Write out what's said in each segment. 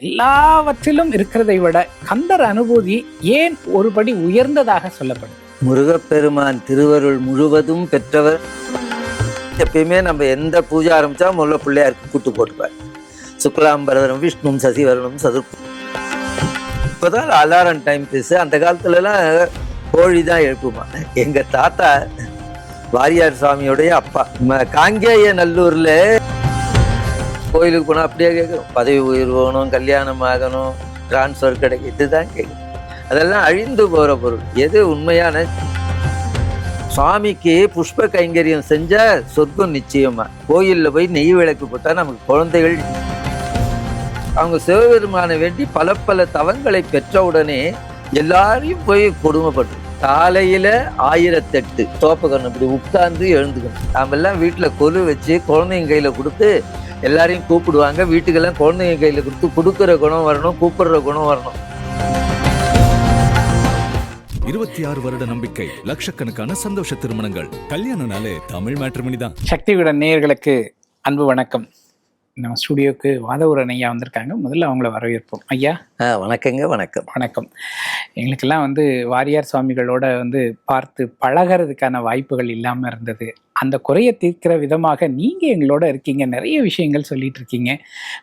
எல்லாவற்றிலும் இருக்கிறதை விட கந்தர் அனுபூதி ஏன் ஒருபடி உயர்ந்ததாக சொல்லப்படும்? முருகப்பெருமான் திருவருள் முழுவதும் பெற்றவர். எப்பயுமே நம்ம எந்த பூஜை ஆரம்பிச்சா முல்ல பிள்ளையாருக்கு கூட்டு போட்டுப்பார். சுக்லாம்பரதரம் விஷ்ணும் சசிவரணம் சதுர். இப்போதான் அலாரம் டைம் பீஸு. அந்த காலத்துலலாம் கோழி தான் எழுப்புமா. எங்க தாத்தா வாரியார் சுவாமியோடைய அப்பா காங்கேய நல்லூர்ல கோயிலுக்கு போனால் அப்படியே கேட்குறோம், பதவி உயர்வு வேணும், கல்யாணம் ஆகணும், டிரான்ஸ்ஃபர் கிடைக்கும், இதுதான் கேட்கும். அதெல்லாம் அழிந்து போகிற பொருள். எது உண்மையான சுவாமிக்கு புஷ்ப கைங்கரியம் செஞ்சா சொர்க்கம் நிச்சயமா. கோயிலில் போய் நெய் விளக்கு போட்டால் நமக்கு குழந்தைகள். அவங்க சிவபெருமானை வேண்டி பல பல தவங்களை பெற்றவுடனே எல்லாரையும் போய் கொடுமைப்பட்டு காலையில 1008 தோப்பக்கணும், இப்படி உட்கார்ந்து எழுந்துக்கணும். நாம எல்லாம் வீட்டில் கொலு வச்சு குழந்தைங்க கையில கொடுத்து எல்லாரையும் கூப்பிடுவாங்க. வீட்டுக்கெல்லாம் குழந்தைங்க கையில கொடுத்து கொடுக்குற குணம் வரணும், கூப்பிடுற குணம் வரணும். 26 வருட நம்பிக்கை, லட்சக்கணக்கான சந்தோஷ திருமணங்கள். கல்யாணம்னாலே தமிழ் மேட்ரிமோனி தான். சக்திவிகடன் நேயர்களுக்கு அன்பு வணக்கம். நம்ம ஸ்டுடியோக்கு வாதவூரன் ஐயா வந்திருக்காங்க. முதல்ல அவங்கள வரவேற்போம். ஐயா வணக்கங்க. வணக்கம். வணக்கம். எங்களுக்கெல்லாம் வாரியார் சுவாமிகளோட பார்த்து பழகிறதுக்கான வாய்ப்புகள் இல்லாமல் இருந்தது. அந்த குறையை தீர்க்கிற விதமாக நீங்கள் எங்களோட இருக்கீங்க, நிறைய விஷயங்கள் சொல்லிட்டு இருக்கீங்க.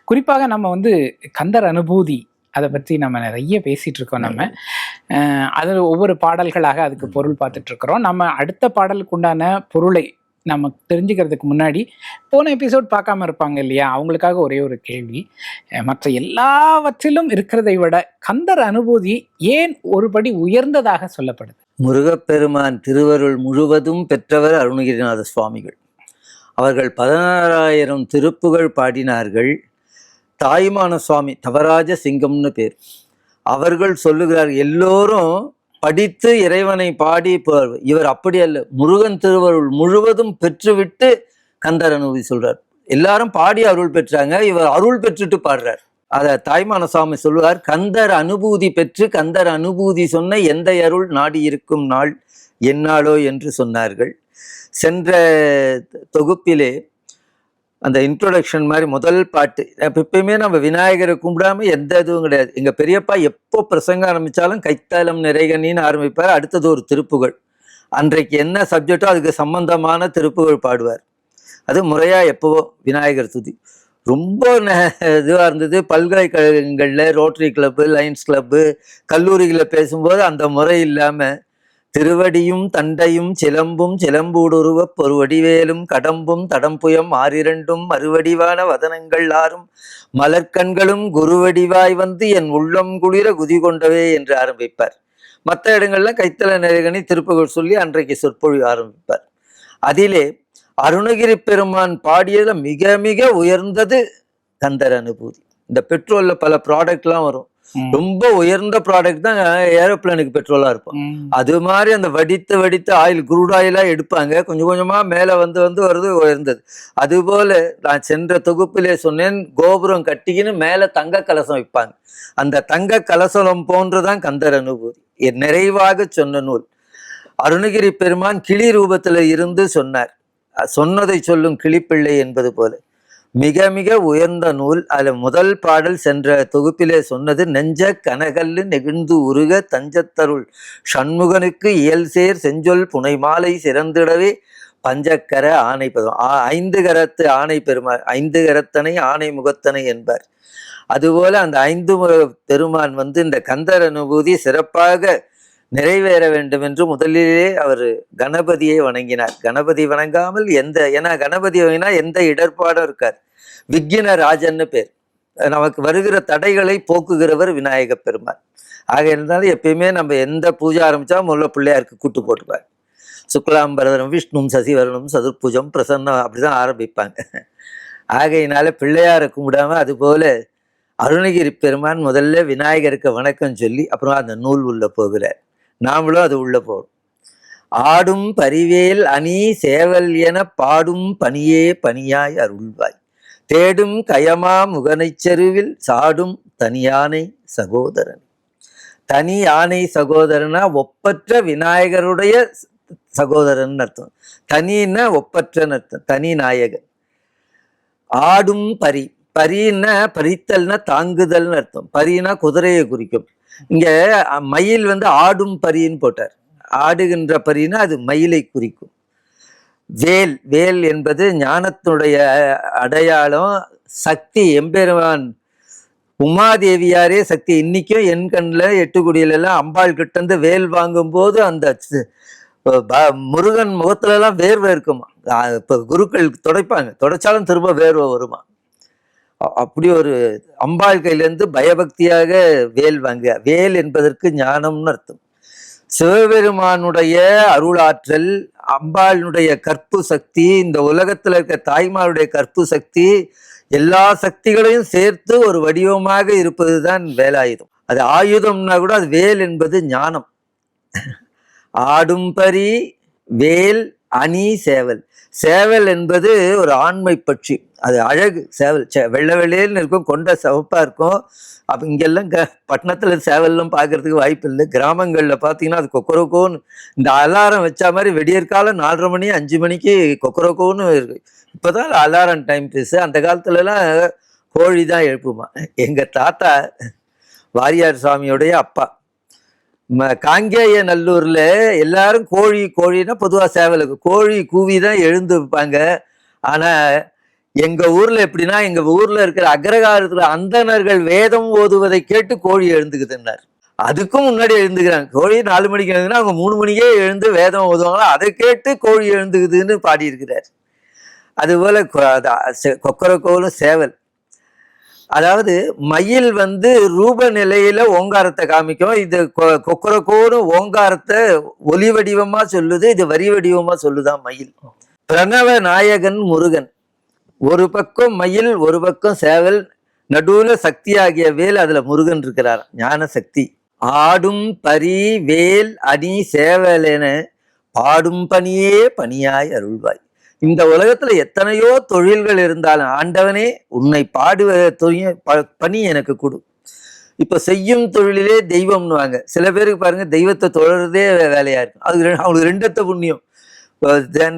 குறிப்பாக நம்ம கந்தர் அனுபூதி அதை பற்றி நம்ம நிறைய பேசிகிட்டு இருக்கோம். நம்ம அது ஒவ்வொரு பாடல்களாக அதுக்கு பொருள் பார்த்துட்ருக்குறோம். நம்ம அடுத்த பாடலுக்கு உண்டான பொருளை நம்ம தெரிஞ்சுக்கிறதுக்கு முன்னாடி போன எபிசோட் பார்க்காம இருப்பாங்க இல்லையா, அவங்களுக்காக ஒரே ஒரு கேள்வி. மற்ற எல்லாவற்றிலும் இருக்கிறதை விட கந்தர் அனுபூதி ஏன் ஒருபடி உயர்ந்ததாக சொல்லப்படுது? முருகப்பெருமான் திருவருள் முழுவதும் பெற்றவர் அருணகிரிநாத சுவாமிகள். அவர்கள் 16,000 திருப்புகழ் பாடினார்கள். தாய்மான சுவாமி தவராஜ சிங்கம்னு பேர். அவர்கள் சொல்லுகிறார், எல்லோரும் படித்து இறைவனை பாடி போவார். இவர் அப்படி அல்ல, முருகன் திருவருள் முழுவதும் பெற்றுவிட்டு கந்தர் அனுபூதி சொல்றார். எல்லாரும் பாடி அருள் பெற்றாங்க, இவர் அருள் பெற்றுட்டு பாடுறார். அத தாய்மான சுவாமி சொல்லுவார், கந்தர் அனுபூதி பெற்று கந்தர் அனுபூதி சொன்ன எந்த அருள் நாடி இருக்கும் நாள் என்னாலோ என்று சொன்னார்கள். சென்ற தொகுப்பிலே அந்த இன்ட்ரோடக்ஷன் மாதிரி முதல் பாட்டு, எப்பயுமே நம்ம விநாயகரை கும்பிடாம எந்த இதுவும் கிடையாது. எங்க பெரியப்பா எப்போ பிரசங்கம் ஆரம்பிச்சாலும் கைத்தாலம் நிறைகனின்னு ஆரம்பிப்பார். அடுத்தது ஒரு திருப்புகழ், அன்றைக்கு என்ன சப்ஜெக்டோ அதுக்கு சம்பந்தமான திருப்புகழ் பாடுவார். அது முறையா எப்பவோ விநாயகர் துதி ரொம்ப இதுவாக இருந்தது. பல்கலைக்கழகங்களில் ரோட்டரி கிளப்பு, லைன்ஸ் கிளப்பு, கல்லூரிகளில் பேசும்போது அந்த முறை இல்லாமல் திருவடியும் தண்டையும் சிலம்பும் சிலம்பூடுருவ பொருவடிவேலும் கடம்பும் தடம்புயம் ஆறிரண்டும் மறுவடிவான வதனங்கள் ஆறும் மலர்கண்களும் குருவடிவாய் வந்து என் உள்ளம் குளிர குதி கொண்டவே என்று ஆரம்பிப்பார். மற்ற இடங்கள்ல கைத்தல நிறைகனி திருப்புகழ் சொல்லி அன்றைக்கு சொற்பொழிவு ஆரம்பிப்பார். அதிலே அருணகிரி பெருமான் பாடியதுல மிக மிக உயர்ந்தது கந்தர் அனுபூதி. இந்த பெட்ரோல்ல பல ப்ராடக்ட்லாம் வரும், ரொம்ப உயர்ந்த ப்ராடக்ட் தான் ஏரோப்ளேனுக்கு பெட்ரோலா இருக்கும். அது மாதிரி அந்த வடித்த ஆயில், குரூட் ஆயிலா எடுப்பாங்க, கொஞ்சம் கொஞ்சமா மேல வந்து வருது உயர்ந்தது. அதுபோல நான் சென்ற தொகுப்பிலே சொன்னேன், கோபுரம் கட்டிக்கின்னு மேல தங்க கலசம் வைப்பாங்க. அந்த தங்க கலசம் போன்றுதான் கந்தர் அனுபூதி. நிறைவாக சொன்ன நூல். அருணகிரி பெருமான் கிளி ரூபத்துல இருந்து சொன்னார். சொன்னதை சொல்லும் கிளிப்பிள்ளை என்பது போல மிக மிக உயர்ந்த நூல். அதுல முதல் பாடல் சென்ற தொகுப்பிலே சொன்னது, நெஞ்ச கனகல்லு நெகிழ்ந்து உருக தஞ்சத்தருள் சண்முகனுக்கு இயல்சேர் செஞ்சொல் புனை மாலை சிறந்திடவே பஞ்சக்கர ஆணை பதம். 5 கரத்து ஆணை பெருமாள், 5 கரத்தனை ஆணை முகத்தனை என்பார். அதுபோல அந்த 5 பெருமான் இந்த கந்தர் அனுபூதி சிறப்பாக நிறைவேற வேண்டும் என்று முதலிலே அவர் கணபதியை வணங்கினார். கணபதி வணங்காமல் ஏன்னா கணபதி வணங்கினா எந்த இடர்பாடும் இருக்கார். விக்ன ராஜன்னு பேர். நமக்கு வருகிற தடைகளை போக்குகிறவர் விநாயக பெருமான். ஆக இருந்தாலும் எப்பயுமே நம்ம எந்த பூஜை ஆரம்பிச்சா முதல்ல பிள்ளையாருக்கு கூட்டு போட்டுப்பார். சுக்லாம்பரதரம் விஷ்ணும் சசிவரணம் சதுர்புஜம் பிரசன்னம், அப்படிதான் ஆரம்பிப்பாங்க. ஆகையினால பிள்ளையாரை கும்பிடாம அதுபோல அருணகிரி பெருமான் முதல்ல விநாயகருக்கு வணக்கம் சொல்லி அப்புறம் அந்த நூல் உள்ள போகிறார். நாமளும் அது உள்ள போறோம். ஆடும் பரிவேல் அணி சேவல் என பாடும் பணியே பணியாய் அருள்வாய் தேடும் கயமா முகனைச் செருவில் சாடும் தனியானை சகோதரன். தனி யானை சகோதரனா ஒப்பற்ற விநாயகருடைய சகோதரன் அர்த்தம். தனின்னா ஒப்பற்ற அர்த்தம், தனி நாயகன். ஆடும் பரி, பரின்னா பறித்தல்னா தாங்குதல்னு அர்த்தம். பரினா குதிரையை குறிக்கும். இங்க மயில் வந்து ஆடும் பரின்னு போட்டார். ஆடுகின்ற பரினா அது மயிலை குறிக்கும். வேல், வேல் என்பது ஞானத்துடைய அடையாளம். சக்தி, எம்பெருமான் உமாதேவியாரே சக்தி. இன்னைக்கும் என் கண்ணில் எட்டுக்குடியிலெல்லாம் அம்பாள் கிட்ட இருந்து வேல் வாங்கும் போது அந்த முருகன் முகத்துல எல்லாம் வேர்வை இருக்குமா. இப்ப குருக்கள் துடைப்பாங்க, துடைச்சாலும் திரும்ப வேர்வை வருமா. அப்படி ஒரு அம்பாள் கையிலேருந்து பயபக்தியாக வேல் வாங்க. வேல் என்பதற்கு ஞானம்னு அர்த்தம். சிவபெருமானுடைய அருளாற்றல், அம்பாளுடைய கற்பு சக்தி, இந்த உலகத்துல இருக்க தாய்மாருடைய கற்பு சக்தி, எல்லா சக்திகளையும் சேர்த்து ஒரு வடிவமாக இருப்பதுதான் வேலாயுதம். அது ஆயுதம்னா கூட அது வேல் என்பது ஞானம். ஆடும்பரி வேல் அணி சேவல். சேவல் என்பது ஒரு ஆண்மை பட்சி. அது அழகு. சேவல் வெள்ளை வெள்ளையல்னு இருக்கும், கொண்ட சிவப்பா இருக்கும். அப்போ இங்கெல்லாம் பட்டணத்துல சேவல்லாம் பார்க்கறதுக்கு வாய்ப்பு இல்லை. கிராமங்களில் பார்த்தீங்கன்னா அது கொக்கரக்கோன்னு, இந்த அலாரம் வச்ச மாதிரி விடியற்காலம் 4:30 மணி 5 மணிக்கு கொக்கரக்கோன்னு இருக்கு. இப்போதான் அலாரம் டைம் பீஸு. அந்த காலத்துலலாம் கோழி தான் எழுப்புமா. எங்க தாத்தா வாரியார் சுவாமியோடைய அப்பா காங்கேய நல்லூர்ல எல்லாரும் கோழி கோழின்னா பொதுவாக சேவலுக்கு கோழி கூவி தான் எழுந்துப்பாங்க. ஆனா எங்க ஊர்ல எப்படின்னா, எங்க ஊர்ல இருக்கிற அக்ரகாரத்துல அந்தணர்கள் வேதம் ஓதுவதை கேட்டு கோழி எழுந்துக்குதுன்னார். அதுக்கும் முன்னாடி எழுந்துக்கிறாங்க. கோழி 4 மணிக்கு எழுந்துன்னா அவங்க 3 மணிக்கே எழுந்து வேதம் ஓதுவாங்களா, அதை கேட்டு கோழி எழுந்துக்குதுன்னு பாடியிருக்கிறார். அதுபோல கொக்கரக்கோலும் சேவல். அதாவது மயில் வந்து ரூப நிலையில ஓங்காரத்தை காமிக்கும். இது கொக்கரக்கோன்னு ஓங்காரத்தை ஒலி வடிவமா சொல்லுது, இது வரி வடிவமா சொல்லுதான் மயில். பிரணவ நாயகன் முருகன். ஒரு பக்கம் மயில், ஒரு பக்கம் சேவல், நடுவுல சக்தி ஆகிய வேல், அதுல முருகன் இருக்கிறார், ஞான சக்தி. ஆடும் பரி வேல் அணி சேவல் என பாடும் பணியே பணியாய் அருள்வாய். இந்த உலகத்துல எத்தனையோ தொழில்கள் இருந்தாலும் ஆண்டவனே உன்னை பாடுவ பணி எனக்கு கொடு. இப்ப செய்யும் தொழிலே தெய்வம்னுவாங்க. சில பேருக்கு பாருங்க தெய்வத்தை தொழறதே வேலையா இருக்கும். அது அவங்களுக்கு 2 புண்ணியம்.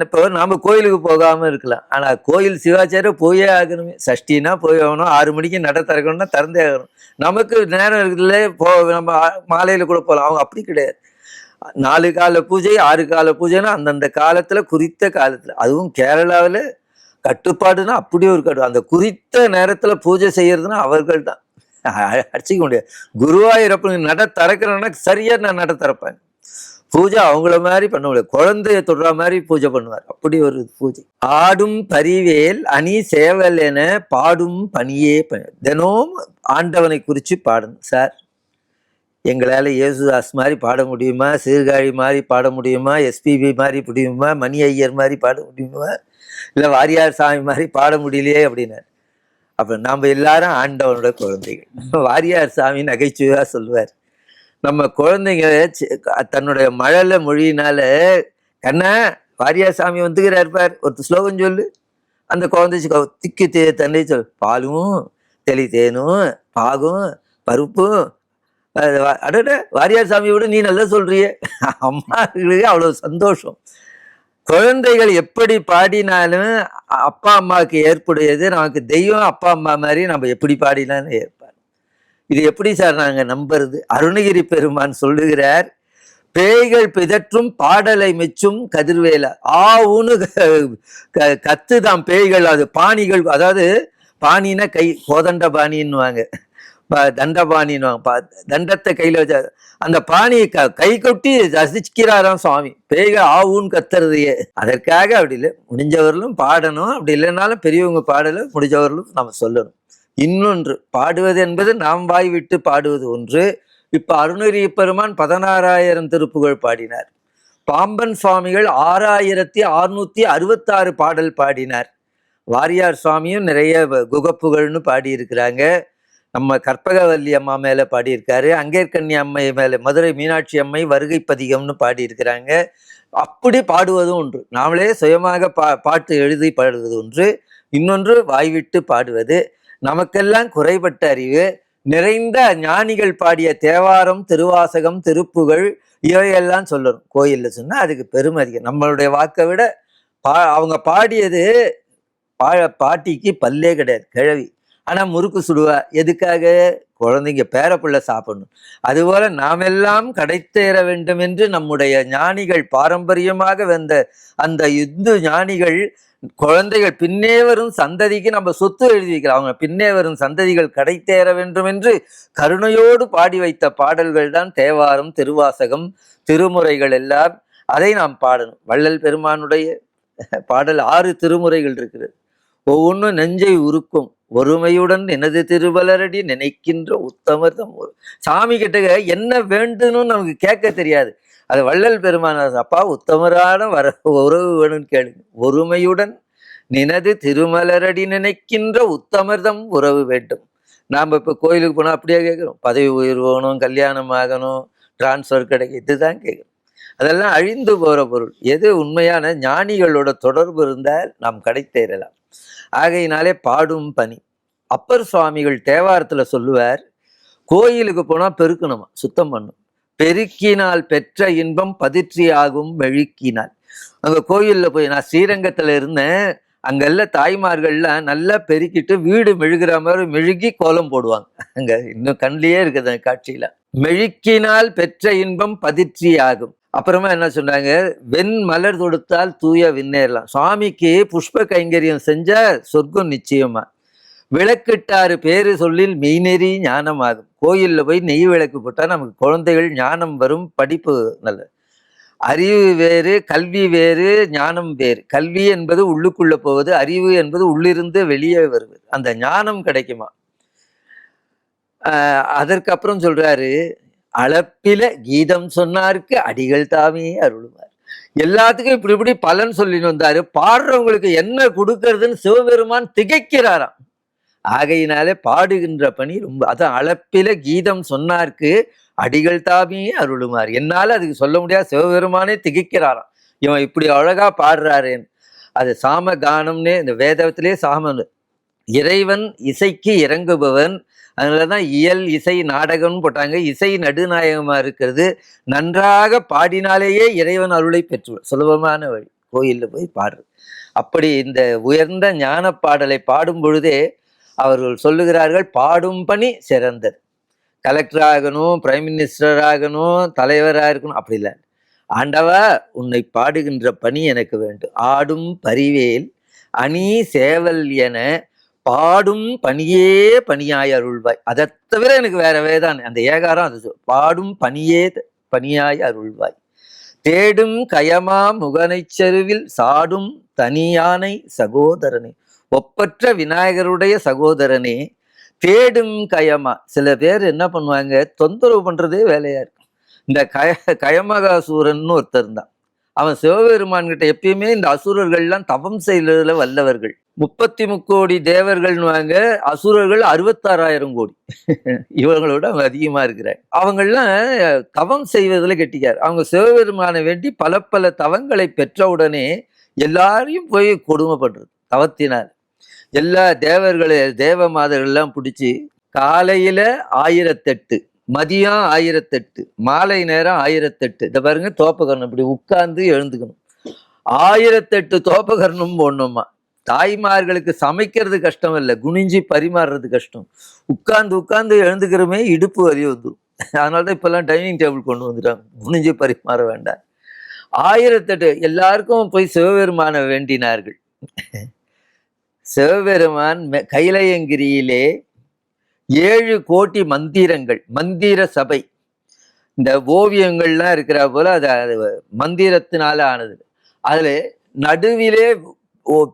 இப்போ நாம கோயிலுக்கு போகாம இருக்கலாம், ஆனா கோயில் சிவாச்சாரியம் போயே ஆகணுமே. சஷ்டினா போய் ஆகணும், 6 மணிக்கு நட திறக்கணும்னா திறந்தே ஆகணும். நமக்கு நேரம் இருக்குதுல்ல, நம்ம மாலையில கூட போகலாம். அவங்க அப்படி கிடையாது. 4 கால பூஜை 6 கால பூஜைன்னா அந்தந்த காலத்துல குறித்த காலத்துல. அதுவும் கேரளாவில் கட்டுப்பாடுன்னா அப்படியே ஒரு கட்டு. அந்த குறித்த நேரத்துல பூஜை செய்யறதுன்னா அவர்கள் தான், அடிச்சிக்க முடியாது. குருவாயூரப்ப நட திறக்கிறேன்னா சரியா நான் நட திறப்பேன். பூஜை அவங்கள மாதிரி பண்ண முடியாது, குழந்தைய தொடுற மாதிரி பூஜை பண்ணுவார். அப்படி ஒரு பூஜை. ஆடும் பரிவேல் அணி சேவல் என பாடும் பணியே தினமும் ஆண்டவனை குறித்து பாடணும். சார், எங்களால் இயேசுதாஸ் மாதிரி பாட முடியுமா, சீர்காழி மாதிரி பாட முடியுமா, எஸ்பிபி மாதிரி முடியுமா, மணி ஐயர் மாதிரி பாட முடியுமா, இல்லை வாரியார் சாமி மாதிரி பாட முடியலையே அப்படின்னாரு. அப்போ நம்ம எல்லாரும் ஆண்டவனோட குழந்தைகள். வாரியார் சாமி நகைச்சுவையாக சொல்லுவார், நம்ம குழந்தைங்க தன்னுடைய மழலை மொழியினால, கண்ணா வாரியார் சாமி வந்துக்கிறார் இருப்பார், ஒரு ஸ்லோகம் சொல்லு. அந்த குழந்தை திக்கு தன்னை சொல், பாலும் தெளி தேனும் பாகும் பருப்பும். அடட வாரியார் சாமியோட நீ நல்லா சொல்றிய. அம்மாவுக்கு அவ்வளவு சந்தோஷம். குழந்தைகள் எப்படி பாடினாலும் அப்பா அம்மாவுக்கு ஏற்புடையது. நமக்கு தெய்வம் அப்பா அம்மா மாதிரி நம்ம எப்படி பாடினாலும் ஏற்பார். இது எப்படி சார் நாங்க நம்புறது? அருணகிரி பெருமான் சொல்லுகிறார், பேய்கள் பிதற்றும் பாடலை மெச்சும் கதிர்வேலா. ஆவுன்னு கத்துதான் பேய்கள். அது பாணிகள், அதாவது பாணினா கை, கோதண்ட பாணின்னுவாங்க, தண்டபாணின்னுவாங்க. தண்டத்தை கையில வச்ச அந்த பாணியை கை கொட்டி ரசிக்கிறாராம் சுவாமி. பேய்கள் ஆவுன்னு கத்துறதையே. அதற்காக அப்படி இல்லை, முடிஞ்சவர்களும் பாடணும். அப்படி இல்லைன்னாலும் பெரியவங்க பாடல, முடிஞ்சவர்களும் நம்ம சொல்லணும். இன்னொன்று, பாடுவது என்பது நாம் வாய் விட்டு பாடுவது ஒன்று. இப்ப அருணகிரி பெருமான் 16,000 திருப்புகழ் பாடினார். பாம்பன் சுவாமிகள் 6,666 பாடல் பாடினார். வாரியார் சுவாமியும் நிறைய குகப்புகள்னு பாடி இருக்கிறாங்க. நம்ம கற்பகவல்லி அம்மா மேல பாடியிருக்காரு, அங்கேற்கண்ணி அம்மை மேல மதுரை மீனாட்சி அம்மை வருகை பதிகம்னு பாடி இருக்கிறாங்க. அப்படி பாடுவதும் ஒன்று, நாமளே சுயமாக பாட்டு எழுதி பாடுவது ஒன்று. இன்னொன்று வாய்விட்டு பாடுவது. நமக்கெல்லாம் குறைபட்ட அறிவு நிறைந்த ஞானிகள் பாடிய தேவாரம், திருவாசகம், திருப்புகழ் இவையெல்லாம் சொல்லணும். கோயில்ல சொன்னா அதுக்கு பெருமை அதிகம். நம்மளுடைய வாக்கை விட அவங்க பாடியது. பாட்டிக்கு பல்லே கிடையாது, கிழவி. ஆனா முறுக்கு சுடுவா. எதுக்காக? குழந்தைங்க பேரப்புள்ள சாப்பிடணும். அதுபோல நாமெல்லாம் கடைத்தேற வேண்டும் என்று நம்முடைய ஞானிகள் பாரம்பரியமாக வந்த அந்த இந்து ஞானிகள் குழந்தைகள் பின்னே வரும் சந்ததிக்கு நம்ம சொத்து எழுதி வைக்கிறோம். அவங்க பின்னே வரும் சந்ததிகள் கடைத்தேற வேண்டும் என்று கருணையோடு பாடி வைத்த பாடல்கள் தான் தேவாரம், திருவாசகம், திருமுறைகள் எல்லாம். அதை நாம் பாடணும். வள்ளல் பெருமானுடைய பாடல் 6 திருமுறைகள் இருக்கிறது. ஒவ்வொன்றும் நெஞ்சை உருக்கும். ஒருமையுடன் எனது திருவலரடி நினைக்கின்ற உத்தமர்தம். சாமி கிட்ட என்ன வேண்டும்னு நமக்கு கேட்க தெரியாது. அது வள்ளல் பெருமான, அப்பா உத்தமரான உறவு வேணும்னு கேளுங்க. ஒருமையுடன் நினது திருமலரடி நினைக்கின்ற உத்தமர்தம் உறவு வேண்டும். நாம் இப்போ கோயிலுக்கு போனால் அப்படியே கேட்குறோம். பதவி உயர்வு வேணும், கல்யாணம் ஆகணும், டிரான்ஸ்ஃபர் கிடைக்கும், இதுதான் கேட்குறோம். அதெல்லாம் அழிந்து போகிற பொருள். எது உண்மையான ஞானிகளோட தொடர்பு இருந்தால் நாம் கடைத்தேறலாம். ஆகையினாலே பாடும் பணி. அப்பர் சுவாமிகள் தேவாரத்தில் சொல்லுவார், கோயிலுக்கு போனால் பெருக்கணுமா, சுத்தம் பண்ணும். பெருக்கினால் பெற்ற இன்பம் பதிற்றி ஆகும் மெழுக்கினால். அங்கே கோயிலில் போய், நான் ஸ்ரீரங்கத்தில் இருந்தேன், அங்கெல்லாம் தாய்மார்கள்லாம் நல்லா பெருக்கிட்டு வீடு மெழுகிற மாதிரி மெழுகி கோலம் போடுவாங்க. அங்கே இன்னும் கண்ணிலேயே இருக்குது அந்த காட்சியில். மெழுக்கினால் பெற்ற இன்பம் பதிற்றி ஆகும். அப்புறமா என்ன சொன்னாங்க, வெண் மலர் தொடுத்தால் தூய விண்ணேறலாம். சுவாமிக்கு புஷ்ப கைங்கரியம் செஞ்சா சொர்க்கம் நிச்சயமா. விளக்கிட்டாரு பேரு சொல்லில் மெய்நெறி ஞானம் ஆகும். கோயிலில் போய் நெய் விளக்கு போட்டால் நமக்கு குழந்தைகள் ஞானம் வரும், படிப்பு நல்ல. அறிவு வேறு, கல்வி வேறு, ஞானம் வேறு. கல்வி என்பது உள்ளுக்குள்ள போவது, அறிவு என்பது உள்ளிருந்து வெளியே வருவது. அந்த ஞானம் கிடைக்குமா? அதற்கப்புறம் சொல்றாரு, அளப்பில கீதம் சொன்னாருக்கு அடிகள் தாமே அருளுவார். எல்லாத்துக்கும் இப்படி இப்படி பலன் சொல்லின்னு வந்தாரு. பாடுறவங்களுக்கு என்ன கொடுக்கறதுன்னு சிவபெருமான் திகைக்கிறாராம். ஆகையினாலே பாடுகின்ற பணி ரொம்ப. அதான் அளப்பில கீதம் சொன்னார்க்கு அடிகள் தாமே அருளுமார். என்னால அதுக்கு சொல்ல முடியாது, சிவபெருமானே திகைக்கிறாராம். இவன் இப்படி அழகா பாடுறாரேன்னு. அது சாம கானம்னே இந்த வேதத்திலே சாமம். இறைவன் இசைக்கு இறங்குபவன். அதனாலதான் இயல் இசை நாடகம்னு போட்டாங்க. இசை நடுநாயகமா இருக்கிறது. நன்றாக பாடினாலேயே இறைவன் அருளை பெற்று சுலபமான வழி கோயிலில் போய் பாடுறது. அப்படி இந்த உயர்ந்த ஞான பாடலை பாடும் பொழுதே அவர்கள் சொல்லுகிறார்கள், பாடும் பணி சிறந்தது. கலெக்டர் ஆகணும், பிரைம் மினிஸ்டர் ஆகணும், தலைவராக இருக்கணும், அப்படி இல்லை. ஆண்டவா, உன்னை பாடுகின்ற பணி எனக்கு வேண்டும். ஆடும் பரிவேல் அணி சேவல் என பாடும் பணியே பணியாய் அருள்வாய். அதை தவிர எனக்கு வேற வேதானே. அந்த ஏகாரம் அது பாடும் பணியே பணியாய் அருள்வாய். தேடும் கயமா முகனை செருவில் சாடும் தனியானை சகோதரனே. ஒப்பற்ற விநாயகருடைய சகோதரனே. தேடும் கயமா. சில பேர் என்ன பண்ணுவாங்க, தொந்தரவு பண்றதே வேலையா இருக்கும். இந்த கயமகாசூரன் ஒருத்தர் தான். அவன் சிவபெருமான் கிட்ட எப்பயுமே இந்த அசுரர்கள்லாம் தவம் செய்யறதுல வல்லவர்கள். 33 கோடி தேவர்கள்னுவாங்க, அசுரர்கள் 66,000 கோடி. இவங்களோட அவங்க அதிகமா இருக்கிறாங்க. அவங்கெல்லாம் தவம் செய்வதில் கெட்டிக்கார். அவங்க சிவபெருமானை வேண்டி பல பல தவங்களை பெற்றவுடனே எல்லாரையும் போய் கொடுமை பண்றது தவத்தினால். எல்லா தேவ மாதர்கள்லாம் பிடிச்சி காலையில 1008, மதியம் 1008, மாலை நேரம் 1008. இதை பாருங்க, தோப்பகரணம் இப்படி உட்கார்ந்து எழுந்துக்கணும். 1008 தோப்பகரணம் போடணுமா. தாய்மார்களுக்கு சமைக்கிறது கஷ்டம் இல்லை, குனிஞ்சி பரிமாறுறது கஷ்டம். உட்கார்ந்து எழுந்துக்கிறமே இடுப்பு வலி வந்துடும். அதனாலதான் இப்பெல்லாம் டைனிங் டேபிள் கொண்டு வந்துட்டாங்க, குனிஞ்சி பரிமாற வேண்டாம். 1008 எல்லாருக்கும் போய் சிவபெருமான வேண்டினார்கள். சிவபெருமான் கைலயங்கிரியிலே 7 கோடி மந்திரங்கள், மந்திர சபை, இந்த ஓவியங்கள்லாம் இருக்கிற போல அது மந்திரத்தினால ஆனது. அதுல நடுவிலே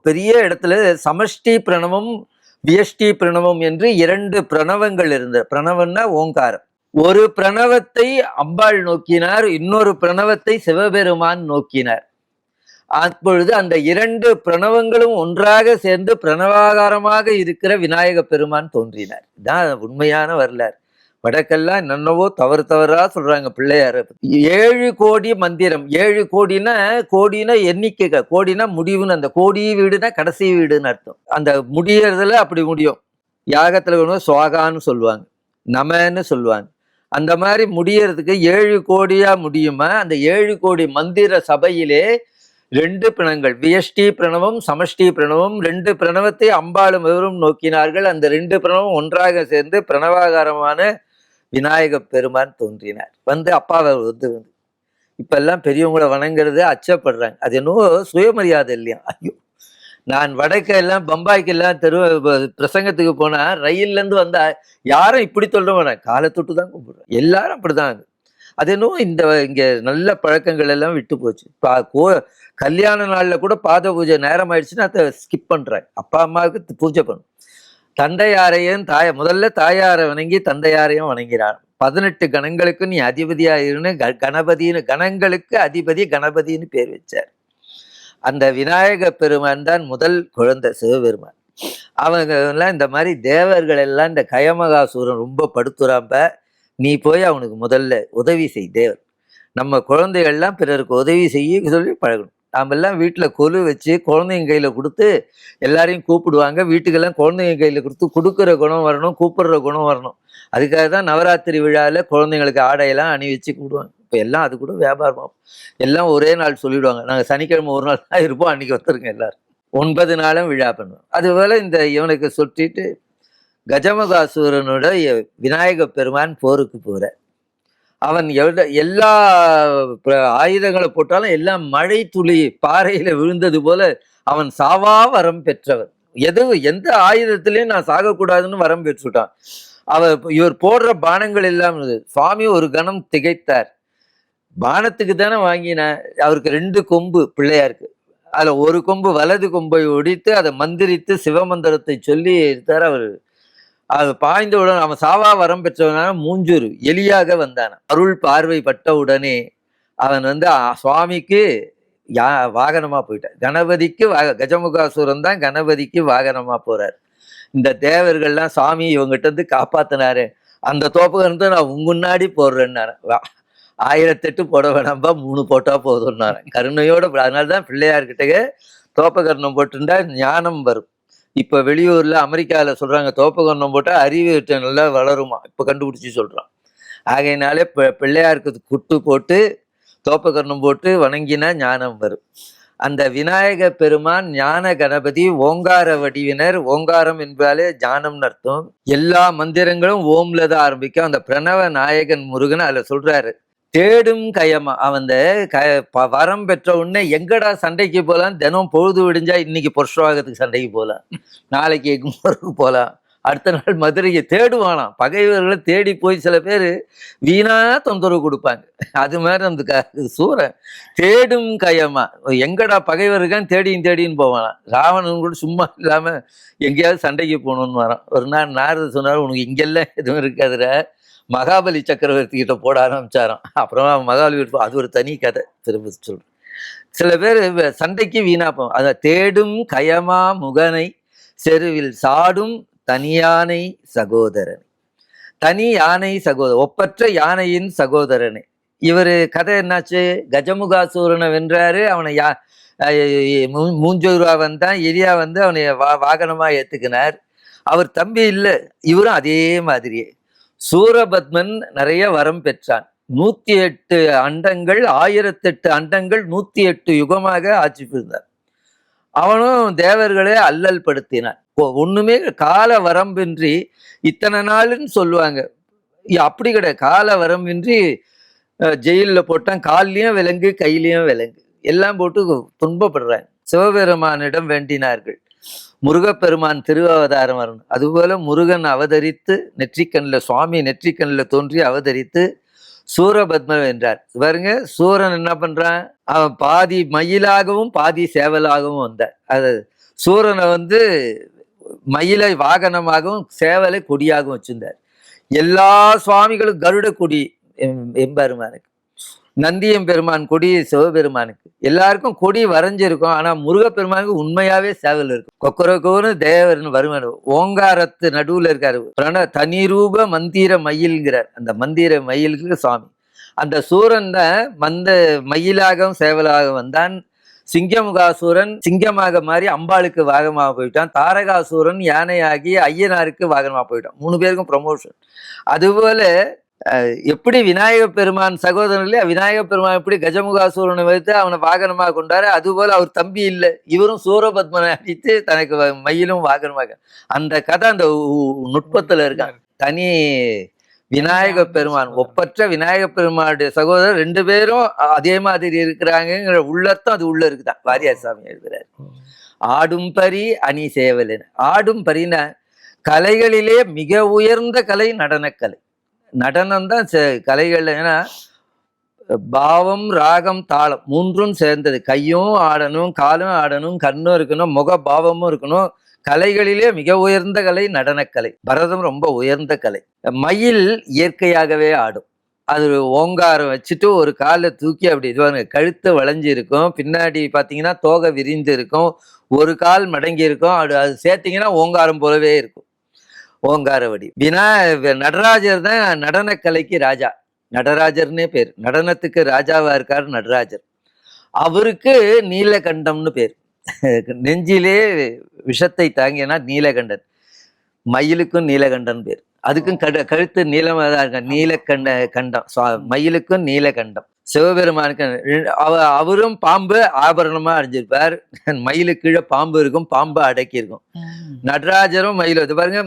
பெரிய இடத்துல சமஷ்டி பிரணவம், வியஷ்டி பிரணவம் என்று 2 பிரணவங்கள் இருந்த. பிரணவம்னா ஓங்காரம். ஒரு பிரணவத்தை அம்பாள் நோக்கினார், இன்னொரு பிரணவத்தை சிவபெருமான் நோக்கினார். அப்பொழுது அந்த 2 பிரணவங்களும் ஒன்றாக சேர்ந்து பிரணவாகாரமாக இருக்கிற விநாயக பெருமான் தோன்றினார். இதான் உண்மையான வரலாறு. வடக்கெல்லாம் என்னென்னவோ தவறா சொல்றாங்க பிள்ளையார. 7 கோடி மந்திரம். 7 கோடினா எண்ணிக்கை, கோடினா முடிவுன்னு. அந்த கோடி வீடுனா கடைசி வீடுன்னு அர்த்தம். அந்த முடியறதுல அப்படி முடியும். யாகத்துல சுவாகான்னு சொல்லுவாங்க, நமன்னு சொல்லுவாங்க. அந்த மாதிரி முடியறதுக்கு 7 கோடியா முடியுமா? அந்த 7 கோடி மந்திர சபையிலே 2 பிரணங்கள், வியஷ்டி பிரணவம் சமஷ்டி பிரணவம், 2 பிரணவத்தை அம்பாளும் இவரும் நோக்கினார்கள். அந்த 2 பிரணவம் ஒன்றாக சேர்ந்து பிரணவாகாரமான விநாயக பெருமான் தோன்றினார். வந்து அப்பாவை வந்து இப்ப எல்லாம் பெரியவங்களை வணங்குறது அச்சப்படுறாங்க. அது என்னவோ சுயமரியாதை இல்லையா? ஐயோ, நான் வடக்கெல்லாம் பம்பாய்க்கெல்லாம் பிரசங்கத்துக்கு போனா ரயில்ல இருந்து வந்தா யாரும் இப்படி சொல்ல வேணாம், காலை தொட்டு தான் கும்பிடுறேன். எல்லாரும் அப்படிதான். அது என்னவோ இங்க நல்ல பழக்கங்கள் எல்லாம் விட்டு போச்சு. கல்யாண நாள்ல கூட பாத பூஜை நேரம் ஆயிடுச்சுன்னா அதை ஸ்கிப் பண்றாங்க. அப்பா அம்மாவுக்கு பூஜை பண்ணும். தந்தையாரையும் முதல்ல தாயாரை வணங்கி தந்தையாரையும் வணங்கிறான். 18 கணங்களுக்கு நீ அதிபதியா இருன்னு கணபதினு, கணங்களுக்கு அதிபதி கணபதினு பேர் வச்சார். அந்த விநாயக பெருமான் தான் முதல் குழந்தை சிவபெருமான். அவங்க எல்லாம் இந்த மாதிரி தேவர்கள் எல்லாம் இந்த கயமகாசூரன் ரொம்ப படுத்துறாம்ப, நீ போய் அவனுக்கு முதல்ல உதவி செய். தேவர் நம்ம குழந்தைகள்லாம் பிறருக்கு உதவி செய்ய சொல்லி பழகணும். நாமெல்லாம் வீட்டில் கொலு வச்சு குழந்தைங்க கையில் கொடுத்து எல்லாரையும் கூப்பிடுவாங்க. வீட்டுக்கெல்லாம் குழந்தைங்க கையில் கொடுத்து கொடுக்குற குணம் வரணும், கூப்பிடுற குணம் வரணும். அதுக்காக தான் நவராத்திரி விழாவில் குழந்தைங்களுக்கு ஆடையெல்லாம் அணிவிச்சு கூப்பிடுவாங்க. இப்போ எல்லாம் அது கூட வியாபாரமாகும். எல்லாம் ஒரே நாள் சொல்லிவிடுவாங்க, நாங்கள் சனிக்கிழமை ஒரு நாள் தான் இருப்போம், அன்றைக்கி வந்துருங்க எல்லாரும். 9 நாளும் விழா பண்ணுவோம். அதுபோல் இந்த இவனுக்கு சுற்றிட்டு கஜமுகாசூரனோட விநாயக பெருமான் போருக்கு போகிற, அவன் எல்லா ஆயுதங்களை போட்டாலும் எல்லாம் மழை துளி பாறையில விழுந்தது போல அவன் சாவா வரம் பெற்றவன். எந்த ஆயுதத்திலையும் நான் சாகக்கூடாதுன்னு வரம் பெற்றுட்டான். இவர் போடுற பானங்கள் எல்லாம் சுவாமி ஒரு கணம் திகைத்தார். பானத்துக்கு தானே வாங்கினார். அவருக்கு 2 கொம்பு பிள்ளையாருக்கு. அதுல ஒரு கொம்பு வலது கொம்பை ஒடித்து அதை மந்திரித்து சிவமந்திரத்தை சொல்லி எடுத்தார். அவர் அது பாய்ந்தவுடன் அவன் சாவா வரம் பெற்றவனான மூஞ்சூர் எலியாக வந்தான். அருள் பார்வை பட்ட உடனே அவன் வந்து சுவாமிக்கு வாகனமா போயிட்டான். கணபதிக்கு கஜமுகாசூரன் தான் கணபதிக்கு வாகனமா போறார். இந்த தேவர்கள்லாம் சாமி இவங்கிட்ட இருந்து காப்பாத்தினாரு, அந்த தோப்பகத்தை நான் உங்க முன்னாடி போடுறேன்னாரு. 1008 போட வேணாம்பா, 3 போட்டா போதும்னாரு கருணையோட. அதனாலதான் பிள்ளையார்கிட்ட தோப்பகர்ணம் போட்டுட்டா ஞானம் வரும். இப்போ வெளியூரில் அமெரிக்காவில் சொல்கிறாங்க தோப்பகர்ணம் போட்டால் அறிவு நல்லா வளருமா. இப்போ கண்டுபிடிச்சி சொல்கிறான். ஆகையினாலே பிள்ளையாருக்கு குட்டு போட்டு தோப்பகர்ணம் போட்டு வணங்கினா ஞானம் வரும். அந்த விநாயக பெருமான் ஞான கணபதி, ஓங்கார வடிவினர். ஓங்காரம் என்பதாலே ஞானம்னு அர்த்தம். எல்லா மந்திரங்களும் ஓம்ல தான் ஆரம்பிக்கும். அந்த பிரணவ நாயகன் முருகன் அதில் சொல்கிறாரு, தேடும் கயமா. அவன் வரம் பெற்ற உடனே எங்கடா சண்டைக்கு போகலாம், தினம் பொழுது விடிஞ்சா இன்னைக்கு புருஷவாகத்துக்கு சண்டைக்கு போகலாம், நாளைக்கு எக்மோருக்கு போகலாம், அடுத்த நாள் மதுரையை தேடுவானாம். பகைவர்களை தேடி போய் சில பேர் வீணா தொந்தரவு கொடுப்பாங்க. அது மாதிரி அந்த சூரன் தேடும் கயமா, எங்கடா பகைவருக்கான் தேடின்னு போவானாம். ராவணன் கூட சும்மா இல்லாமல் எங்கேயாவது சண்டைக்கு போகணுன்னு வரான். ஒரு நாள் நாரத சொன்னார், உனக்கு இங்கெல்லாம் எதுவும் இருக்காதுல, மகாபலி சக்கரவர்த்தி கிட்ட போட ஆரம்பிச்சாராம். அப்புறமா மகாபலி அது ஒரு தனி கதை. திரும்ப சொல்றேன், சில பேர் சண்டைக்கு வீணா போவோம். அதை தேடும் கயமா முகனை செருவில் சாடும் தனியானை சகோதரன். தனி யானை சகோதரன், ஒப்பற்ற யானையின் சகோதரனே. இவர் கதை என்னாச்சு, கஜமுகாசூரனை வென்றாரு. அவனை மூஞ்சூரா வந்தான், எலியா வந்து அவனை வாகனமா ஏத்துக்கினார். அவர் தம்பி இல்லை, இவரும் அதே மாதிரியே. சூரபத்மன் நிறைய வரம் பெற்றான். 108 அண்டங்கள், 1008 அண்டங்கள், 108 யுகமாக ஆட்சி புரிந்தார். அவனும் தேவர்களே அல்லல் படுத்தினான். ஒண்ணுமே கால வரம்பின்றி இத்தனை நாள்னு சொல்லுவாங்க, அப்படி கிடையாது. கால வரம்பின்றி ஜெயிலில் போட்டான். கால்லையும் விலங்கு, கையிலையும் விலங்கு, எல்லாம் போட்டு துன்பப்படுறாங்க. சிவபெருமானிடம் வேண்டினார்கள், முருகப்பெருமான் திருவவதாரம் வரணும். அதுபோல முருகன் அவதரித்து நெற்றிக்கண்ணில், சுவாமி நெற்றிக்கண்ணில் தோன்றி அவதரித்து சூரபத்மன் வென்றார். பாருங்க, சூரன் என்ன பண்றான், அவன் பாதி மயிலாகவும் பாதி சேவலாகவும் வந்தார். அது சூரனை வந்து மயிலை வாகனமாகவும் சேவலை கொடியாகவும் வச்சிருந்தார். எல்லா சுவாமிகளும் கருட கொடி எம்பெருமானுக்கு, நந்தியம் பெருமான் கொடி சிவபெருமானுக்கு, எல்லாருக்கும் கொடி வரைஞ்சிருக்கும். ஆனா முருகப்பெருமானுக்கு உண்மையாவே சேவல் இருக்கும். கொக்கரகோன்னு தேவர்னு வருமானு ஓங்காரத்து நடுவுல இருக்காரு. தனி ரூப மந்திர மயில்ங்கிறார். அந்த மந்திர மயிலுக்கு சுவாமி. அந்த சூரன் தான் மயிலாகவும் சேவலாகவும் வந்தான். சிங்கமுகாசூரன் சிங்கமாக மாறி அம்பாளுக்கு வாகனமாக போயிட்டான். தாரகாசூரன் யானையாகி ஐயனாருக்கு வாகனமாக போயிட்டான். 3 பேருக்கும் ப்ரமோஷன். அதுபோல எப்படி விநாயக பெருமான் சகோதரர்களே விநாயக பெருமான் எப்படி கஜமுகாசூரனை வைத்து அவனை வாகனமாக கொண்டாரு, அதுபோல அவர் தம்பி இல்லை, இவரும் சூரபத்மனை அடித்து தனக்கு மயிலும் வாகனமாக. அந்த கதை அந்த நுட்பத்துல இருக்கான். தனி விநாயக பெருமான், ஒப்பற்ற விநாயக பெருமானுடைய சகோதரர் 2 பேரும் அதே மாதிரி இருக்கிறாங்கிற உள்ளர்த்தம் அது உள்ள இருக்குதான் வாரியார் சாமி எழுதுறாரு. ஆடும் பரி அணி சேவல். ஆடும் பரின கலைகளிலே மிக உயர்ந்த கலை நடனக்கலை. நடனம் தான் கலைகள். ஏன்னா பாவம் ராகம் தாளம் 3ம் சேர்ந்தது. கையும் ஆடணும், காலும் ஆடணும், கண்ணும் இருக்கணும், முக பாவமும் இருக்கணும். கலைகளிலே மிக உயர்ந்த கலை நடனக்கலை. பரதம் ரொம்ப உயர்ந்த கலை. மயில் இயற்கையாகவே ஆடும். அது ஓங்காரம் வச்சுட்டு ஒரு காலை தூக்கி அப்படி இதுவாங்க, கழுத்து வளைஞ்சு இருக்கும், பின்னாடி பார்த்தீங்கன்னா தோகை விரிந்து இருக்கும், ஒரு கால் மடங்கி இருக்கும். அது சேர்த்தீங்கன்னா ஓங்காரம் போலவே இருக்கும். ஓங்காரவடி. நடராஜர் தான் நடனக்கலைக்கு ராஜா. நடராஜர்னே பேர். நடனத்துக்கு ராஜாவா இருக்காரு நடராஜர். அவருக்கு நீலகண்டம்னு பேர். நெஞ்சிலே விஷத்தை தாங்கினா நீலகண்டன். மயிலுக்கும் நீலகண்டன் பேர். அதுக்கும் கழுத்து நீளமாக தான் இருக்க. கண்டம். மயிலுக்கும் நீலகண்டம். சிவபெருமானுக்கு அவரும் பாம்பு ஆபரணமா அடைஞ்சிருப்பார். மயிலுக்கு கீழே பாம்பு இருக்கும், பாம்பு அடக்கி இருக்கும். நடராஜரும் மயிலும் இது பாருங்க.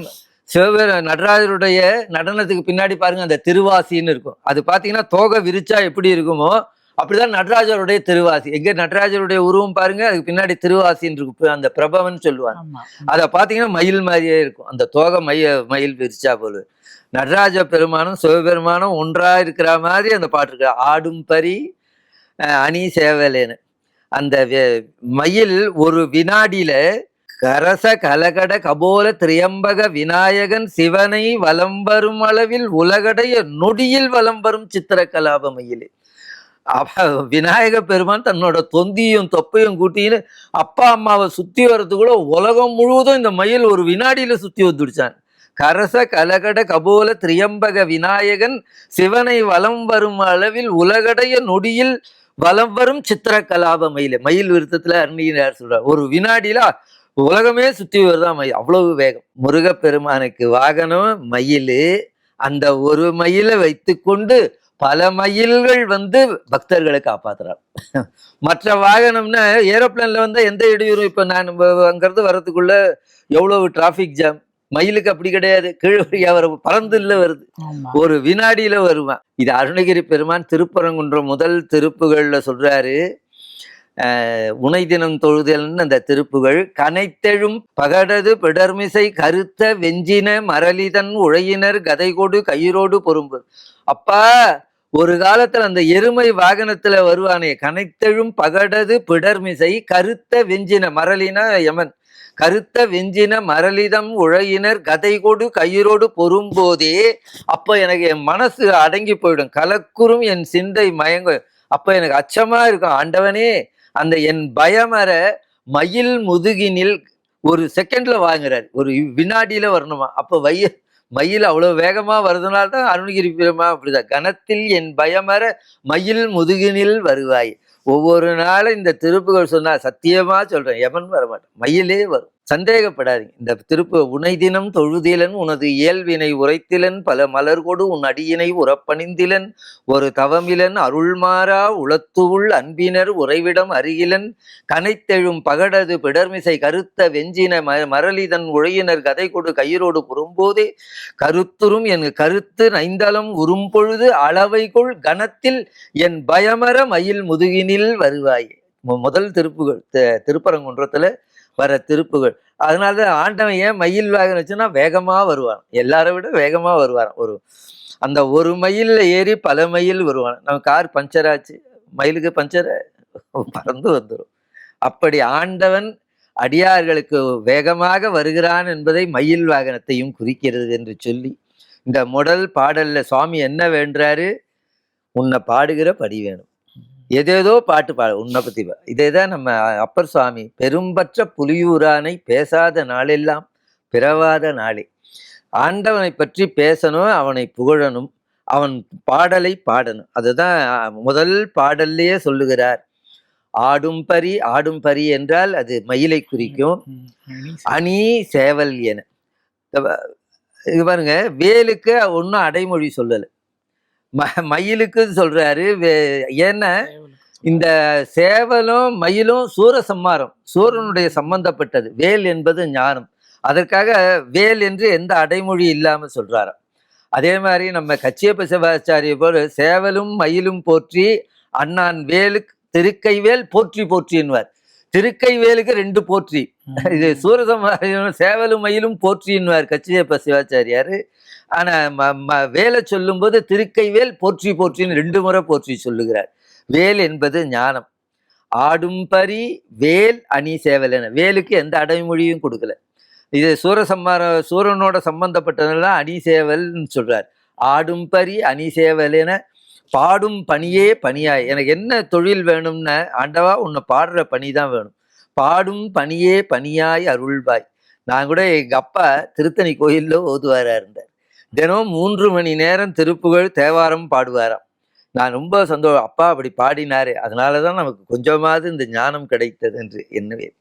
நடராஜருடைய நடனத்துக்கு பின்னாடி பாருங்க அந்த திருவாசின்னு இருக்கும். அது பாத்தீங்கன்னா தோகை விரிச்சா எப்படி இருக்குமோ அப்படிதான் நடராஜருடைய திருவாசி. எங்க நடராஜருடைய உருவம் பாருங்க, அதுக்கு பின்னாடி திருவாசின்னு இருக்கும். அந்த பிரபவன் சொல்லுவாங்க. அதை பாத்தீங்கன்னா மயில் மாதிரியே இருக்கும். அந்த தோகை மயில் விரிச்சா போல. நடராஜ பெருமானும் சிவபெருமானும் ஒன்றா இருக்கிற மாதிரி அந்த பாட்டு இருக்கு. ஆடும் பரி அணி சேவலேன்னு. அந்த மயில் ஒரு வினாடியில கரச கலகட கபோல திரியம்பக விநாயகன் சிவனை வலம் வரும் அளவில் உலகடைய நொடியில் வலம் வரும் சித்திர கலாப மயிலே. விநாயக பெருமான் தன்னோட தொந்தியும் தொப்பையும் கூட்டின்னு அப்பா அம்மாவை சுத்தி வர்றதுக்குள்ள உலகம் முழுவதும் இந்த மயில் ஒரு வினாடியில சுத்தி வந்துடுச்சான். கரச கலகட கபோல திரியம்பக விநாயகன் சிவனை வலம் வரும் அளவில் உலகடைய நொடியில் வலம் வரும் சித்திர கலாப மயிலே. மயில் விருத்தத்துல அருணியார் சொல்றார், ஒரு வினாடியில உலகமே சுத்தி வருதான் மயில். அவ்வளவு வேகம். முருகப்பெருமானுக்கு வாகனம் மயில். அந்த ஒரு மயிலை வைத்து கொண்டு பல மயில்கள் வந்து பக்தர்களை காப்பாத்துறாள். மற்ற வாகனம்னா ஏரோப்ளேன்ல வந்து எந்த இடையூறும், இப்ப நான் அங்கிருந்து வர்றதுக்குள்ள எவ்வளவு டிராபிக் ஜாம். மயிலுக்கு அப்படி கிடையாது. கீழ்வழியா வர பறந்துல வருது, ஒரு வினாடியில வருவான். இது அருணகிரி பெருமான் திருப்பரங்குன்றம் முதல் திருப்புகள்ல சொல்றாரு. உனை தினம் தொழுதல்னு அந்த திருப்புகள். கனைத்தெழும் பகடது பிடர்மிசை கருத்த வெஞ்சின மரளிதன் உழையினர் கதைகொடு கயிரோடு பொறும்பு. அப்பா, ஒரு காலத்துல அந்த எருமை வாகனத்துல வருவானே, கனைத்தெழும் பகடது பிடர்மிசை கருத்த வெஞ்சின மரளின யமன், கருத்த வெஞ்சின மரளிதம் உழையினர் கதைகொடு கயிரோடு பொறும்போதே அப்ப எனக்கு என் மனசு அடங்கி போயிடும், கலக்குறும் என் சிந்தை மயங்க. அப்ப எனக்கு அச்சமா இருக்கும். ஆண்டவனே, அந்த என் பயமற மயில் முதுகினில் ஒரு செகண்ட்ல வாங்குறாரு, ஒரு வினாடியில வரணுமா. அப்ப மயில் அவ்வளவு வேகமா வருதுனால தான் அருணகிரி பெருமான் அப்படிதான், கணத்தில் என் பயமற மயில் முதுகினில் வருவாய். ஒவ்வொரு நாளும் இந்த திருப்புகள் சொன்னா சத்தியமா சொல்றேன், எவன் வரமாட்டேன், மயிலே வரும். சந்தேகப்படாதீங்க. இந்த திருப்பு உனை தினம் தொழுதிலன் உனது இயல்வினை உரைத்திலன் பல மலர்கொடு உன் அடியினை உறப்பணிந்திலன் ஒரு தவமிலன் அருள்மாறா உளத்துவுள் அன்பினர் உறைவிடம் அருகிலன் கனைத்தெழும் பகடது பிடர்மிசை கருத்த வெஞ்சின மரளிதன் உழையினர் கதை கொடு கயிரோடு புறும்போதே கருத்துரும் என் கருத்து நைந்தளம் உறும்பொழுது அளவைக்குள் கணத்தில் என் பயமர மயில் முதுகினில் வருவாய். முதல் திருப்புகள் திருப்பரங்குன்றத்துல வர திருப்புகள். அதனாலதான் ஆண்டவன் ஏன் மயில் வாகனம் வச்சுன்னா வேகமா வருவான், எல்லாரை விட வேகமா வருவான். அந்த ஒரு மயில்ல ஏறி பல மயில் வருவான். நம்ம கார் பஞ்சர் ஆச்சு, மயிலுக்கு பஞ்சர் பறந்து வந்துடும். அப்படி ஆண்டவன் அடியார்களுக்கு வேகமாக வருகிறான் என்பதை மயில் வாகனத்தையும் குறிக்கிறது என்று சொல்லி இந்த முதல் பாடல்ல சுவாமி என்ன வேண்டாரு, உன்னை பாடுகிற படி வேணும். ஏதேதோ பாட்டு பாடு உன்னை பத்தி. இதேதான் நம்ம அப்பர் சுவாமி, பெரும்பற்ற புலியூரானை பேசாத நாளெல்லாம் பிறவாத நாளே. ஆண்டவனை பற்றி பேசணும், அவனை புகழணும், அவன் பாடலை பாடணும். அதுதான் முதல் பாடல்லையே சொல்லுகிறார். ஆடும் பரி. ஆடும் பரி என்றால் அது மயிலை குறிக்கும். அணி சேவல் என. இது பாருங்க, வேலுக்கு ஒன்னும் அடைமொழி சொல்லலை. மயிலுக்கு சொல்றாரு. ஏன்னா இந்த சேவலும் மயிலும் சூரசம்மாரம், சூரனுடைய சம்பந்தப்பட்டது. வேல் என்பது ஞானம். அதற்காக வேல் என்று எந்த அடைமொழி இல்லாம சொல்றாராம். அதே மாதிரி நம்ம கச்சியப்ப சிவாச்சாரிய போல சேவலும் மயிலும் போற்றி அண்ணான் வேலுக்கு திருக்கைவேல் போற்றி போற்றின்வார். திருக்கைவேலுக்கு 2 போற்றி. இது சூரசம்மாரம் சேவலும் மயிலும் போற்றின்வார் கச்சியப்ப சிவாச்சாரியாரு. ஆனா வேலை சொல்லும் போது திருக்கைவேல் போற்றி போற்றின்னு 2 முறை போற்றி சொல்லுகிறார். வேல் என்பது ஞானம். ஆடும் பரி வேல் அணி சேவல் என வேலுக்கு எந்த அடைமொழியும் கொடுக்கல. இது சூரனோட சம்பந்தப்பட்டதெல்லாம் அணி சேவல்னு சொல்றார். ஆடும் பரி அணி சேவல் என பாடும் பணியே பணியாய். எனக்கு என்ன தொழில் வேணும்னா ஆண்டவா உன்னை பாடுற பணி தான் வேணும். பாடும் பணியே பணியாய் அருள்வாய். நான் கூட எங்க அப்பா திருத்தணி கோயில்ல ஓதுவாரா இருந்தார். தினம் 3 மணி நேரம் திருப்புகழ் தேவாரம் பாடுவாராம். நான் ரொம்ப சந்தோஷம், அப்பா அப்படி பாடினாரே, அதனாலதான் நமக்கு கொஞ்சமாவது இந்த ஞானம் கிடைத்தது என்று எண்ணுவேன்.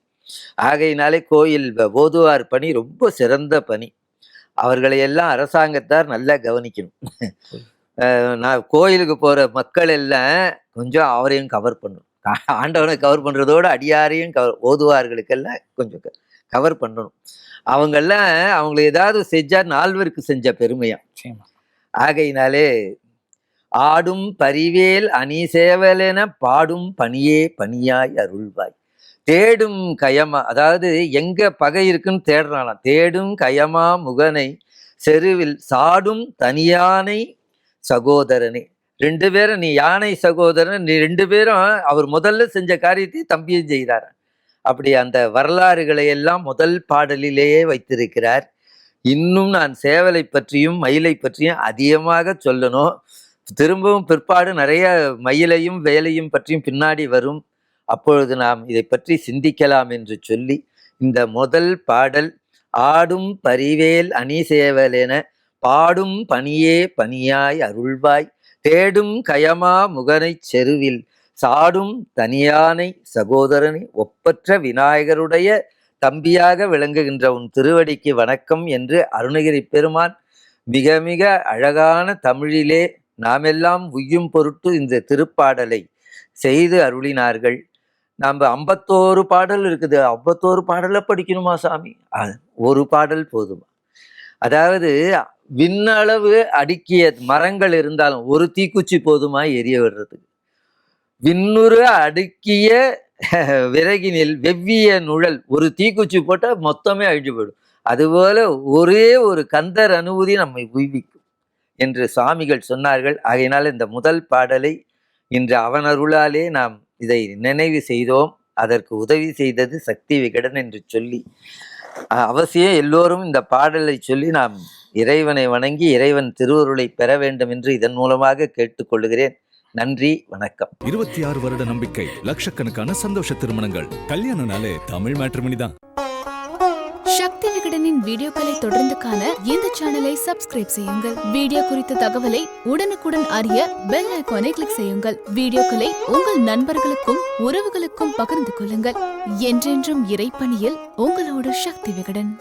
ஆகையினாலே கோயில் ஓதுவார் பணி ரொம்ப சிறந்த பணி. அவர்களை எல்லாம் அரசாங்கத்தார் நல்லா கவனிக்கணும். நான் கோயிலுக்கு போற மக்கள் எல்லாம் கொஞ்சம் அவரையும் கவர் பண்ணணும். ஆண்டவனை கவர் பண்றதோட அடியாரையும் ஓதுவார்களுக்கெல்லாம் கொஞ்சம் கவர் பண்ணணும். அவங்கெல்லாம் அவங்களை ஏதாவது செஞ்சா 4 பேருக்கு செஞ்ச பெருமையா. ஆகையினாலே ஆடும் பரிவேல் அணி சேவலென பாடும் பணியே பணியாய் அருள்வாய். தேடும் கயமா, அதாவது எங்க பகை இருக்குன்னு தேடுறானாம். தேடும் கயமா முகனை செருவில் சாடும் தனியானை சகோதரனே. 2 பேரும் நீ யானை சகோதரன், நீ 2 பேரும் அவர் முதல்ல செஞ்ச காரியத்தை தம்பியும் செய்கிறார். அப்படி அந்த வரலாறுகளை எல்லாம் முதல் பாடலிலேயே வைத்திருக்கிறார். இன்னும் நான் சேவலை பற்றியும் மயிலை பற்றியும் அதிகமாக சொல்லணும். திரும்பவும் பிற்பாடு நிறைய மயிலையும் வேலையும் பற்றியும் பின்னாடி வரும். அப்பொழுது நாம் இதை பற்றி சிந்திக்கலாம் என்று சொல்லி இந்த முதல் பாடல் ஆடும் பரிவேல் அணி சேவல் என பாடும் பணியே பணியாய் அருள்வாய். தேடும் கயமா முகனை செருவில் சாடும் தனியானை சகோதரனை ஒப்பற்ற விநாயகருடைய தம்பியாக விளங்குகின்ற உன் திருவடிக்கு வணக்கம் என்று அருணகிரி பெருமான் மிக மிக அழகான தமிழிலே நாமெல்லாம் உய்யும் பொருட்டு இந்த திருப்பாடலை செய்து அருளினார்கள். நம்ம 51 பாடல் இருக்குது. 51 பாடலை படிக்கணுமா சாமி? ஒரு பாடல் போதுமா? அதாவது விண்ணளவு அடுக்கிய மரங்கள் இருந்தாலும் ஒரு தீக்குச்சி போதுமா எரிய விடுறதுக்கு? விண்ணுறு அடுக்கிய விறகினில் வெவ்விய நுழல், ஒரு தீக்குச்சி போட்டால் மொத்தமே அழிஞ்சு போயிடும். அதுபோல ஒரே ஒரு கந்தர் அனுபூதி நம்மை உய்விக்கும் என்று சுவாமிகள் சொன்னார்கள். ஆகையினால் இந்த முதல் பாடலை இன்று அவனருளாலே நாம் இதை நினைவு செய்தோம். அதற்கு உதவி செய்தது சக்தி விகடன் என்று சொல்லி அவசியம் எல்லோரும் இந்த பாடலை சொல்லி நாம் இறைவனை வணங்கி இறைவன் திருவருளை பெற வேண்டும் என்று இதன் மூலமாக கேட்டுக்கொள்கிறேன். நன்றி, வணக்கம். 26 வருட நம்பிக்கை, லட்சக்கணக்கான சந்தோஷ திருமணங்கள். கல்யாணம்னாலே தமிழ் மேட்ரிமோனி தான். சக்தி விகடனின் வீடியோக்களை தொடர்ந்து காண இந்த சேனலை சப்ஸ்கிரைப் செய்யுங்கள். வீடியோ குறித்த தகவலை உடனுக்குடன் அறிய பெல் ஐகானை கிளிக் செய்யுங்கள். வீடியோக்களை உங்கள் நண்பர்களுக்கும் உறவுகளுக்கும் பகிர்ந்து கொள்ளுங்கள். என்றென்றும் இறைப்பணியில் உங்களோடு சக்தி விகடன்.